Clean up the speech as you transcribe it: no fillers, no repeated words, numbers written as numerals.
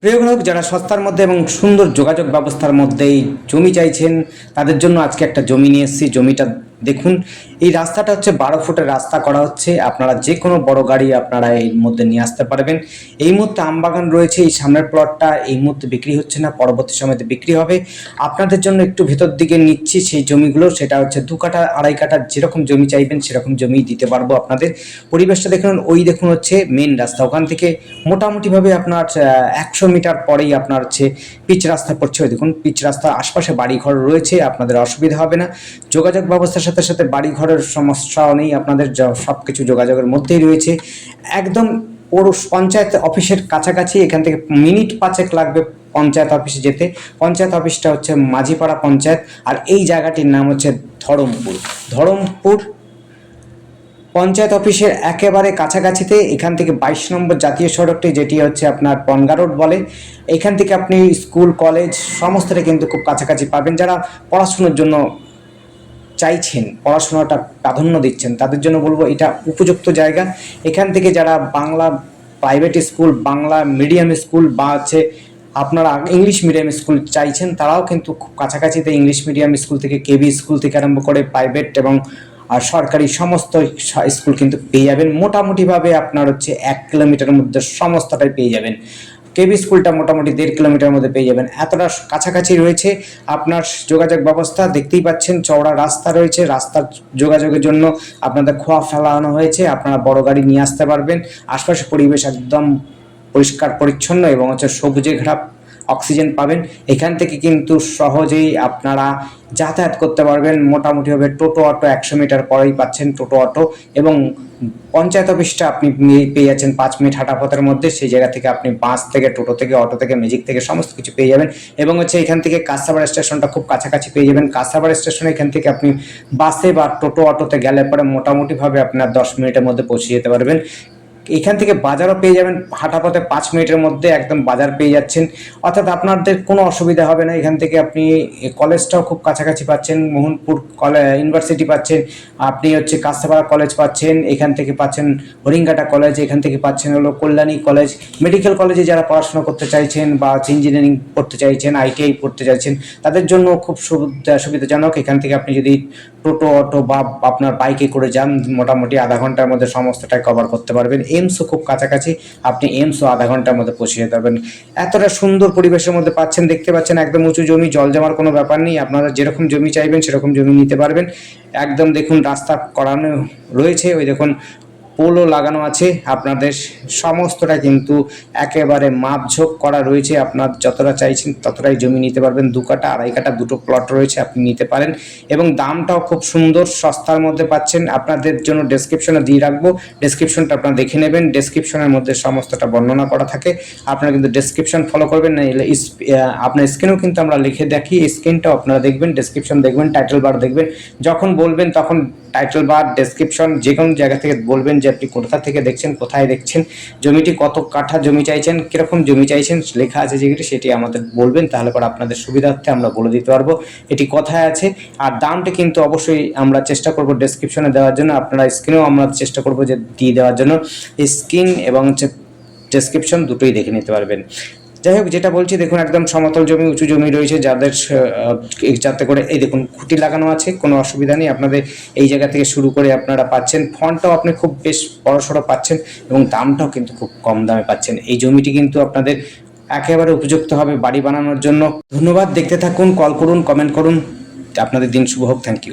প্রিয় গ্রাহক, যারা সস্তার মধ্যে এবং সুন্দর যোগাযোগ ব্যবস্থার মধ্যেই জমি চাইছেন, তাদের জন্য আজকে একটা জমি নিয়ে এসেছি। জমিটা দেখুন। এই রাস্তাটা হচ্ছে 12 ফুটের রাস্তা করা হচ্ছে। আপনারা যে কোনো বড় গাড়ি আপনারা এর মধ্যে নিয়ে আসতে পারবেন। এই মুহূর্তে আমবাগান রয়েছে। এই সামনের প্লটটা এই মুহূর্তে বিক্রি হচ্ছে না, পরবর্তী সময়তে বিক্রি হবে। আপনাদের জন্য একটু ভেতর দিকে নিচ্ছি সেই জমিগুলো। সেটা হচ্ছে 2 কাঠা 2.5 কাঠা, যেরকম জমি চাইবেন সেরকম জমি দিতে পারবো আপনাদের। পরিবেশটা দেখুন, ওই দেখুন হচ্ছে মেন রাস্তা। ওখান থেকে মোটামুটিভাবে আপনার 100 মিটার পরেই আপনার হচ্ছে পিচ রাস্তা পড়ছে। ওই দেখুন পিচ রাস্তার আশপাশে বাড়িঘর রয়েছে, আপনাদের অসুবিধা হবে না। যোগাযোগ ব্যবস্থার সাথে সাথে বাড়িঘরের সমস্যাও নেই, আপনাদের সব কিছু যোগাযোগের মধ্যেই রয়েছে। একদম পৌর পঞ্চায়েত অফিসের কাছাকাছি। এখান থেকে মিনিট 5 লাগবে পঞ্চায়েত অফিসে যেতে। পঞ্চায়েত অফিসটা হচ্ছে মাঝিপাড়া পঞ্চায়েত, আর এই জায়গাটির নাম হচ্ছে ধরমপুর। ধরমপুর পঞ্চায়েত অফিসের একেবারে কাছাকাছিতে। এখান থেকে 22 নম্বর জাতীয় সড়কটি, যেটি হচ্ছে আপনার বনগা রোড বলে, এখান থেকে আপনি স্কুল কলেজ সমস্তটা কিন্তু খুব কাছাকাছি পাবেন। যারা পড়াশুনোর জন্য চাইছেন, পড়াশোনাটা প্রাধান্য দিচ্ছেন, তাদের জন্য বলবো এটা উপযুক্ত জায়গা। এখান থেকে যারা Bangla private school, Bangla medium school বা হচ্ছে আপনারা ইংলিশ মিডিয়াম স্কুল চাইছেন, তারাও কিন্তু খুব কাছাকাছিতে ইংলিশ মিডিয়াম স্কুল থেকে কেবি স্কুল থেকে আরম্ভ করে প্রাইভেট এবং সরকারি সমস্ত স্কুল কিন্তু পেয়ে যাবেন। মোটামুটিভাবে আপনার হচ্ছে 1 কিলোমিটারের মধ্যে সমস্তটাই পেয়ে যাবেন। কেবি স্কুলটা মোটামুটি 1.5 কিলোমিটারের মধ্যে পেয়ে যাবেন। এতটা কাছাকাছি রয়েছে আপনার যোগাযোগ ব্যবস্থা। দেখতেই পাচ্ছেন চওড়া রাস্তা রয়েছে। রাস্তার যোগাযোগের জন্য আপনাদের খোয়া ফেলানো হয়েছে। আপনারা বড় গাড়ি নিয়ে আসতে পারবেন। আশপাশের পরিবেশ একদম পরিষ্কার পরিচ্ছন্ন এবং হচ্ছে সবুজে ঘেরা অক্সিজেন পাবেন। এখান থেকে কিন্তু সহজেই আপনারা যাতায়াত করতে পারবেন। মোটামুটিভাবে টোটো অটো 100 মিটার পরেই পাচ্ছেন টোটো অটো, এবং পঞ্চায়েত অফিসটা আপনি পেয়ে যাচ্ছেন 5 মিনিট হাঁটা পথের মধ্যে। সেই জায়গা থেকে আপনি বাস থেকে, টোটো থেকে, অটো থেকে, ম্যাজিক থেকে সমস্ত কিছু পেয়ে যাবেন। এবং হচ্ছে এখান থেকে কাঁসাপাড়া স্টেশনটা খুব কাছাকাছি পেয়ে যাবেন। কাঁসাপাড়া স্টেশনে এখান থেকে আপনি বাসে বা টোটো অটোতে গেলে পরে মোটামুটিভাবে আপনার 10 মিনিটের মধ্যে পৌঁছে যেতে পারবেন। এখান থেকে বাজারও পেয়ে যাবেন। হাঁটা পথে 5 মিনিটের মধ্যে একদম বাজার পেয়ে যাচ্ছেন, অর্থাৎ আপনাদের কোনো অসুবিধা হবে না। এখান থেকে আপনি কলেজটাও খুব কাছাকাছি পাচ্ছেন। মোহনপুর ইউনিভার্সিটি পাচ্ছেন, আপনি হচ্ছে কাস্তাপাড়া কলেজ পাচ্ছেন, এখান থেকে পাচ্ছেন হরিঙ্গাটা কলেজ, এখান থেকে পাচ্ছেন হলো কল্যাণী কলেজ। মেডিকেল কলেজে যারা পড়াশোনা করতে চাইছেন বা ইঞ্জিনিয়ারিং পড়তে চাইছেন, আইটিআই পড়তে চাইছেন, তাদের জন্য খুব সুবিধাজনক। এখান থেকে আপনি যদি টোটো অটো বা আপনার বাইকে করে যান, মোটামুটি আধা ঘন্টার মধ্যে সমস্তটাই কভার করতে পারবেন। এইমসও খুব কাছাকাছি, আপনি এইমসও আধা ঘন্টার মধ্যে পৌঁছে যেতে পারবেন। এতটা সুন্দর পরিবেশের মধ্যে পাচ্ছেন। দেখতে পাচ্ছেন একদম উঁচু জমি, জল জমার কোনো ব্যাপার নেই। আপনারা যেরকম জমি চাইবেন সেরকম জমি নিতে পারবেন। একদম দেখুন রাস্তা করানো রয়েছে, ওই দেখুন পোলও লাগানো আছে। আপনাদের সমস্তটা কিন্তু একেবারে মাপঝোপ করা রয়েছে। আপনার যতটা চাইছেন ততটাই জমি নিতে পারবেন। 2 কাঠা 2.5 কাঠা দুটো প্লট রয়েছে, আপনি নিতে পারেন। এবং দামটাও খুব সুন্দর, সস্তার মধ্যে পাচ্ছেন। আপনাদের জন্য ডেসক্রিপশনে দিয়ে রাখবো, ডেসক্রিপশনটা আপনারা দেখে নেবেন। ডেসক্রিপশনের মধ্যে সমস্তটা বর্ণনা করা থাকে, আপনারা কিন্তু ডেসক্রিপশন ফলো করবেন। না এলে আপনার স্ক্রিনেও কিন্তু আমরা লিখে দেখি, স্ক্রিনটাও আপনারা দেখবেন, ডেসক্রিপশন দেখবেন, টাইটেল বার দেখবেন। যখন বলবেন তখন টাইটেল বার, ডেসক্রিপশন যে কোনো জায়গা থেকে বলবেন যে আপনি কোথা থেকে দেখছেন, কোথায় দেখছেন, জমিটি কত কাঠা জমি চাইছেন, কীরকম জমি চাইছেন, লেখা আছে যেগুলি সেটি আমাদের বলবেন। তাহলে পরে আপনাদের সুবিধার্থে আমরা বলে দিতে পারবো এটি কোথায় আছে। আর দামটা কিন্তু অবশ্যই আমরা চেষ্টা করব ডেসক্রিপশনে দেওয়ার জন্য। আপনারা স্ক্রিনেও আমরা চেষ্টা করব যে দিয়ে দেওয়ার জন্য। স্ক্রিন এবং হচ্ছে ডেসক্রিপশন দুটোই দেখে নিতে পারবেন। যাই হোক, যেটা বলছি দেখুন একদম সমতল জমি, উঁচু জমি রয়েছে, যাদের যাতে করে এই দেখুন খুঁটি লাগানো আছে, কোনো অসুবিধা নেই। আপনাদের এই জায়গা থেকে শুরু করে আপনারা পাচ্ছেন ফন্টটাও আপনি খুব বেশ বড়সড় পাচ্ছেন, এবং দামটাও কিন্তু খুব কম দামে পাচ্ছেন। এই জমিটি কিন্তু আপনাদের একেবারে উপযুক্ত হবে বাড়ি বানানোর জন্য। ধন্যবাদ, দেখতে থাকুন, কল করুন, কমেন্ট করুন। আপনাদের দিন শুভ হোক। Thank you.